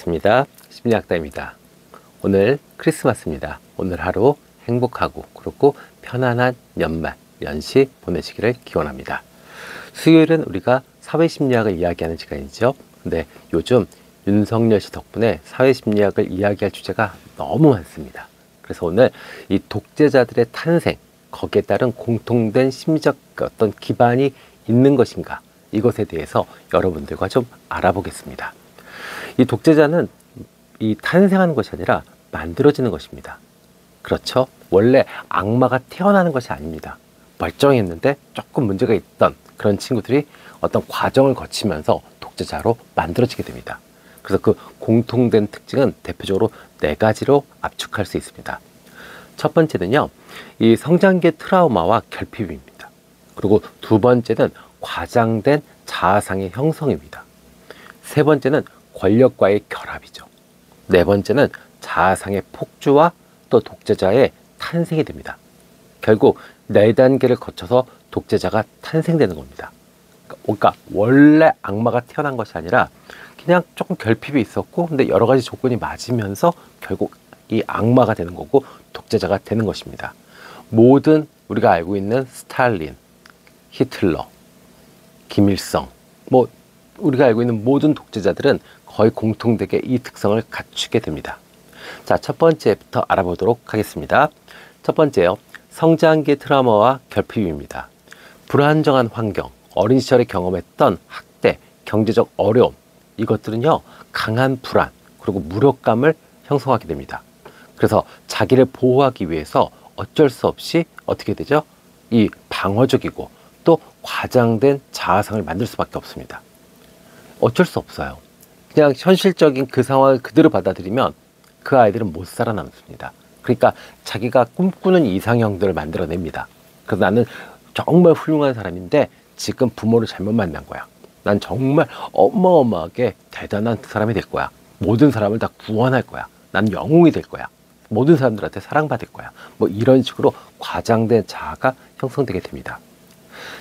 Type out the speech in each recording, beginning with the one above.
반갑습니다. 심리학자입니다. 오늘 크리스마스입니다. 오늘 하루 행복하고 그렇고 편안한 연말, 연시 보내시기를 기원합니다. 수요일은 우리가 사회심리학을 이야기하는 시간이죠. 근데 요즘 윤석열 씨 덕분에 사회심리학을 이야기할 주제가 너무 많습니다. 그래서 오늘 이 독재자들의 탄생, 거기에 따른 공통된 심리적 어떤 기반이 있는 것인가, 이것에 대해서 여러분들과 좀 알아보겠습니다. 이 독재자는 이 탄생하는 것이 아니라 만들어지는 것입니다. 그렇죠? 원래 악마가 태어나는 것이 아닙니다. 멀쩡했는데 조금 문제가 있던 그런 친구들이 어떤 과정을 거치면서 독재자로 만들어지게 됩니다. 그래서 그 공통된 특징은 대표적으로 4가지로 압축할 수 있습니다. 첫 번째는요, 이 성장기의 트라우마와 결핍입니다. 그리고 두 번째는 과장된 자아상의 형성입니다. 세 번째는 권력과의 결합이죠. 네 번째는 자아상의 폭주와 또 독재자의 탄생이 됩니다. 결국 4단계를 거쳐서 독재자가 탄생되는 겁니다. 그러니까 원래 악마가 태어난 것이 아니라 그냥 조금 결핍이 있었고, 근데 여러 가지 조건이 맞으면서 결국 이 악마가 되는 거고 독재자가 되는 것입니다. 모든 우리가 알고 있는 스탈린, 히틀러, 김일성, 우리가 알고 있는 모든 독재자들은 거의 공통되게 이 특성을 갖추게 됩니다. 자, 첫 번째부터 알아보도록 하겠습니다. 첫 번째요, 성장기의 트라우마와 결핍입니다. 불안정한 환경, 어린 시절에 경험했던 학대, 경제적 어려움, 이것들은요, 강한 불안, 그리고 무력감을 형성하게 됩니다. 그래서 자기를 보호하기 위해서 어쩔 수 없이 어떻게 되죠? 이 방어적이고 또 과장된 자아상을 만들 수밖에 없습니다. 어쩔 수 없어요. 그냥 현실적인 그 상황을 그대로 받아들이면 그 아이들은 못 살아남습니다. 그러니까 자기가 꿈꾸는 이상형들을 만들어냅니다. 그래서 나는 정말 훌륭한 사람인데 지금 부모를 잘못 만난 거야. 난 정말 어마어마하게 대단한 사람이 될 거야. 모든 사람을 다 구원할 거야. 난 영웅이 될 거야. 모든 사람들한테 사랑받을 거야. 이런 식으로 과장된 자아가 형성되게 됩니다.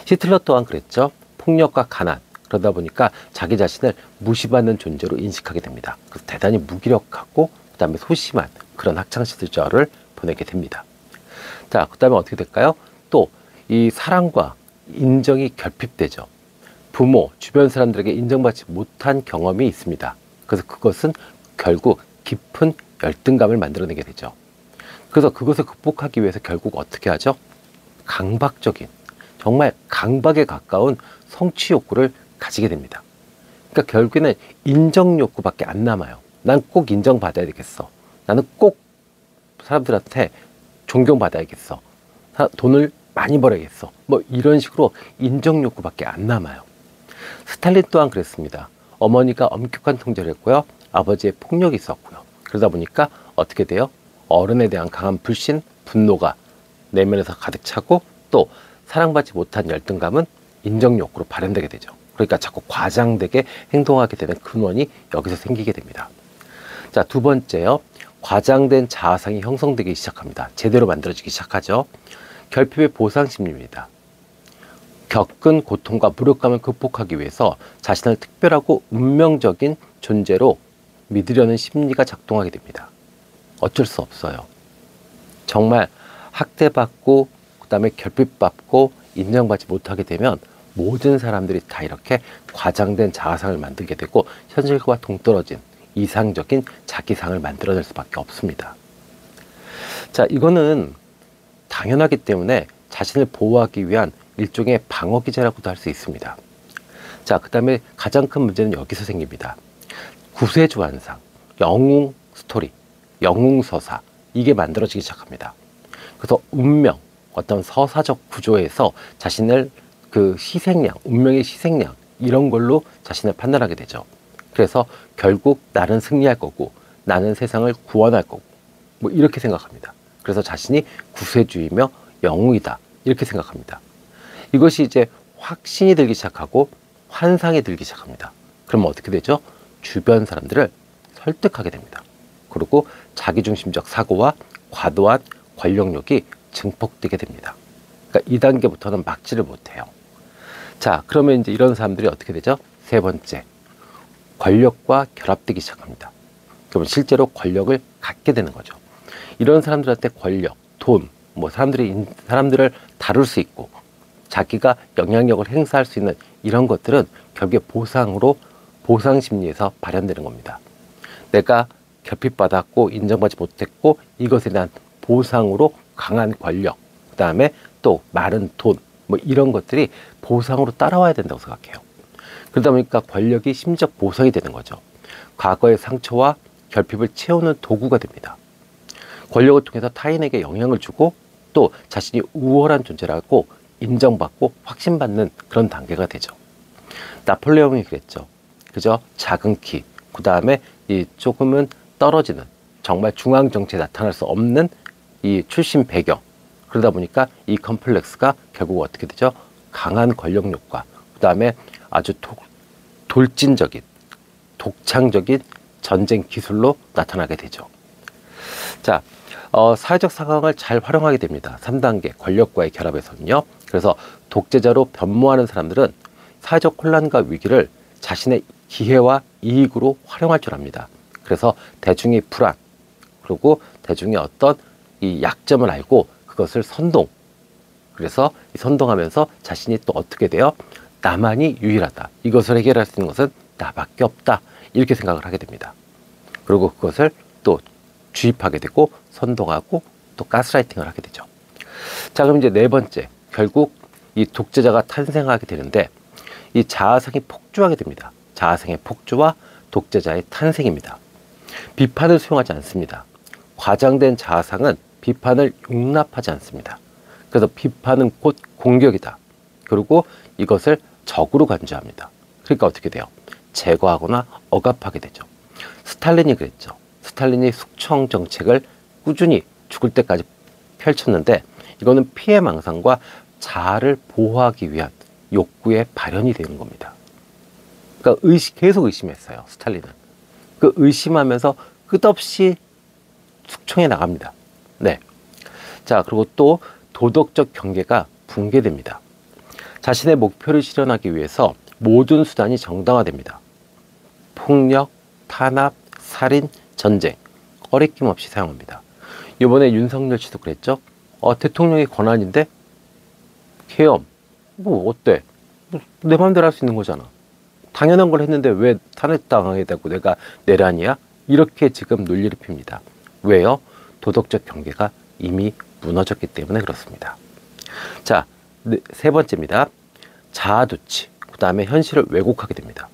히틀러 또한 그랬죠. 폭력과 가난, 그러다 보니까 자기 자신을 무시받는 존재로 인식하게 됩니다. 그래서 대단히 무기력하고 그 다음에 소심한 그런 학창시절을 보내게 됩니다. 자, 그 다음에 어떻게 될까요? 또 이 사랑과 인정이 결핍되죠. 부모, 주변 사람들에게 인정받지 못한 경험이 있습니다. 그래서 그것은 결국 깊은 열등감을 만들어내게 되죠. 그래서 그것을 극복하기 위해서 결국 어떻게 하죠? 강박적인, 정말 강박에 가까운 성취 욕구를 가지게 됩니다. 그러니까 결국에는 인정 욕구밖에 안 남아요. 난 꼭 인정받아야 되겠어. 나는 꼭 사람들한테 존경받아야겠어. 돈을 많이 벌어야겠어. 이런 식으로 인정 욕구밖에 안 남아요. 스탈린 또한 그랬습니다. 어머니가 엄격한 통제를 했고요. 아버지의 폭력이 있었고요. 그러다 보니까 어떻게 돼요? 어른에 대한 강한 불신, 분노가 내면에서 가득 차고 또 사랑받지 못한 열등감은 인정 욕구로 발현되게 되죠. 그러니까 자꾸 과장되게 행동하게 되는 근원이 여기서 생기게 됩니다. 자, 두 번째요. 과장된 자아상이 형성되기 시작합니다. 제대로 만들어지기 시작하죠. 결핍의 보상심리입니다. 겪은 고통과 무력감을 극복하기 위해서 자신을 특별하고 운명적인 존재로 믿으려는 심리가 작동하게 됩니다. 어쩔 수 없어요. 정말 학대받고 그 다음에 결핍받고 인정받지 못하게 되면 모든 사람들이 다 이렇게 과장된 자아상을 만들게 되고 현실과 동떨어진 이상적인 자기상을 만들어낼 수밖에 없습니다. 자, 이거는 당연하기 때문에 자신을 보호하기 위한 일종의 방어기제라고도 할 수 있습니다. 자, 그 다음에 가장 큰 문제는 여기서 생깁니다. 구세주환상, 영웅 스토리, 영웅 서사, 이게 만들어지기 시작합니다. 그래서 운명, 어떤 서사적 구조에서 자신을 그 희생양, 운명의 희생양, 이런 걸로 자신을 판단하게 되죠. 그래서 결국 나는 승리할 거고 나는 세상을 구원할 거고 이렇게 생각합니다. 그래서 자신이 구세주이며 영웅이다, 이렇게 생각합니다. 이것이 이제 확신이 들기 시작하고 환상이 들기 시작합니다. 그러면 어떻게 되죠? 주변 사람들을 설득하게 됩니다. 그리고 자기중심적 사고와 과도한 권력욕이 증폭되게 됩니다. 그러니까 2단계부터는 막지를 못해요. 자, 그러면 이제 이런 사람들이 어떻게 되죠? 세 번째, 권력과 결합되기 시작합니다. 그러면 실제로 권력을 갖게 되는 거죠. 이런 사람들한테 권력, 돈, 뭐 사람들을 다룰 수 있고 자기가 영향력을 행사할 수 있는 이런 것들은 결국에 보상 심리에서 발현되는 겁니다. 내가 결핍받았고 인정받지 못했고 이것에 대한 보상으로 강한 권력, 그 다음에 또 많은 돈, 뭐 이런 것들이 보상으로 따라와야 된다고 생각해요. 그러다 보니까 권력이 심적 보상이 되는 거죠. 과거의 상처와 결핍을 채우는 도구가 됩니다. 권력을 통해서 타인에게 영향을 주고 또 자신이 우월한 존재라고 인정받고 확신받는 그런 단계가 되죠. 나폴레옹이 그랬죠. 그저 작은 키, 그 다음에 이 조금은 떨어지는 정말 중앙 정치에 나타날 수 없는 이 출신 배경, 그러다 보니까 이 컴플렉스가 결국 어떻게 되죠? 강한 권력욕과 그 다음에 아주 돌진적인 독창적인 전쟁 기술로 나타나게 되죠. 자, 사회적 상황을 잘 활용하게 됩니다. 3단계 권력과의 결합에서는요. 그래서 독재자로 변모하는 사람들은 사회적 혼란과 위기를 자신의 기회와 이익으로 활용할 줄 압니다. 그래서 대중의 불안, 그리고 대중의 어떤 이 약점을 알고 그것을 그래서 선동하면서 자신이 또 어떻게 돼요? 나만이 유일하다. 이것을 해결할 수 있는 것은 나밖에 없다. 이렇게 생각을 하게 됩니다. 그리고 그것을 또 주입하게 되고 선동하고 또 가스라이팅을 하게 되죠. 자, 그럼 이제 네 번째, 결국 이 독재자가 탄생하게 되는데 이 자아상이 폭주하게 됩니다. 자아상의 폭주와 독재자의 탄생입니다. 비판을 수용하지 않습니다. 과장된 자아상은 비판을 용납하지 않습니다. 그래서 비판은 곧 공격이다. 그리고 이것을 적으로 간주합니다. 그러니까 어떻게 돼요? 제거하거나 억압하게 되죠. 스탈린이 그랬죠. 스탈린이 숙청 정책을 꾸준히 죽을 때까지 펼쳤는데 이거는 피해망상과 자아를 보호하기 위한 욕구의 발현이 되는 겁니다. 그러니까 계속 의심했어요. 스탈린은. 그 의심하면서 끝없이 숙청에 나갑니다. 네. 자, 그리고 또 도덕적 경계가 붕괴됩니다. 자신의 목표를 실현하기 위해서 모든 수단이 정당화됩니다. 폭력, 탄압, 살인, 전쟁, 꺼리낌 없이 사용합니다. 이번에 윤석열 씨도 그랬죠. 대통령의 권한인데 계엄, 뭐 어때? 내 마음대로 할 수 있는 거잖아. 당연한 걸 했는데 왜 탄핵당하게 되고 내가 내란이야? 이렇게 지금 논리를 핍니다. 왜요? 도덕적 경계가 이미 무너졌기 때문에 그렇습니다. 자, 세 번째입니다. 자아도취, 그 다음에 현실을 왜곡하게 됩니다.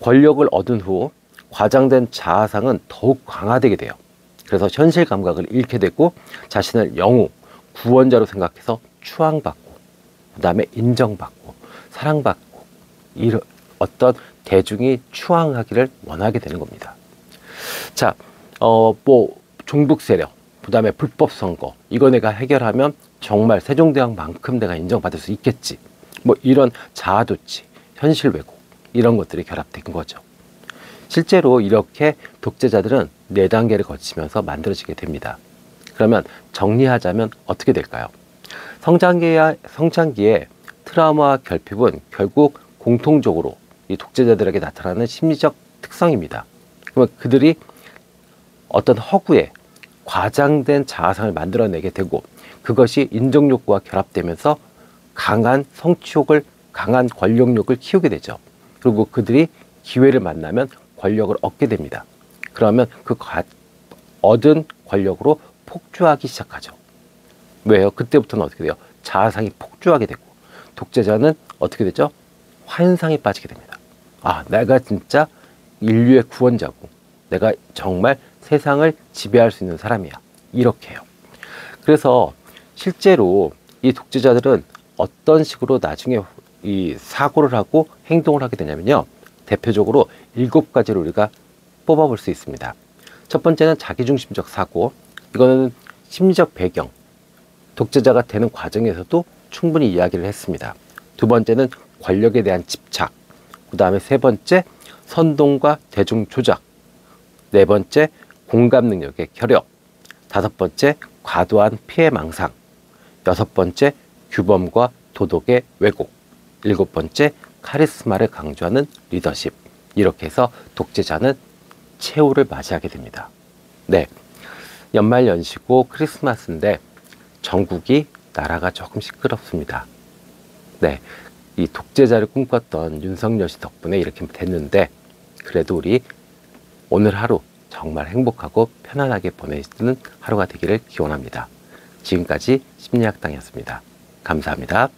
권력을 얻은 후 과장된 자아상은 더욱 강화되게 돼요. 그래서 현실 감각을 잃게 되고 자신을 영웅, 구원자로 생각해서 추앙받고 그 다음에 인정받고 사랑받고 이런 어떤 대중이 추앙하기를 원하게 되는 겁니다. 자, 뭐 종북 세력, 그 다음에 불법 선거, 이거 내가 해결하면 정말 세종대왕만큼 내가 인정받을 수 있겠지. 뭐 이런 자아도취, 현실 왜곡 이런 것들이 결합된 거죠. 실제로 이렇게 독재자들은 4단계를 거치면서 만들어지게 됩니다. 그러면 정리하자면 어떻게 될까요? 성장기의 트라우마와 결핍은 결국 공통적으로 이 독재자들에게 나타나는 심리적 특성입니다. 그러면 그들이 어떤 허구에 과장된 자아상을 만들어내게 되고 그것이 인정욕구와 결합되면서 강한 성취욕을, 강한 권력욕을 키우게 되죠. 그리고 그들이 기회를 만나면 권력을 얻게 됩니다. 그러면 그 얻은 권력으로 폭주하기 시작하죠. 왜요? 그때부터는 어떻게 돼요? 자아상이 폭주하게 되고 독재자는 어떻게 되죠? 환상에 빠지게 됩니다. 아, 내가 진짜 인류의 구원자고 내가 정말 세상을 지배할 수 있는 사람이야. 이렇게 해요. 그래서 실제로 이 독재자들은 어떤 식으로 나중에 이 사고를 하고 행동을 하게 되냐면요. 대표적으로 7가지를 우리가 뽑아볼 수 있습니다. 첫 번째는 자기중심적 사고. 이거는 심리적 배경, 독재자가 되는 과정에서도 충분히 이야기를 했습니다. 두 번째는 권력에 대한 집착, 그 다음에 세 번째 선동과 대중 조작, 네 번째 공감 능력의 결여, 다섯 번째 과도한 피해 망상, 여섯 번째 규범과 도덕의 왜곡, 일곱 번째 카리스마를 강조하는 리더십. 이렇게 해서 독재자는 최후를 맞이하게 됩니다. 네, 연말 연시고 크리스마스인데 전국이 나라가 조금 시끄럽습니다. 네, 이 독재자를 꿈꿨던 윤석열 씨 덕분에 이렇게 됐는데 그래도 우리 오늘 하루 정말 행복하고 편안하게 보내시는 하루가 되기를 기원합니다. 지금까지 심리학당이었습니다. 감사합니다.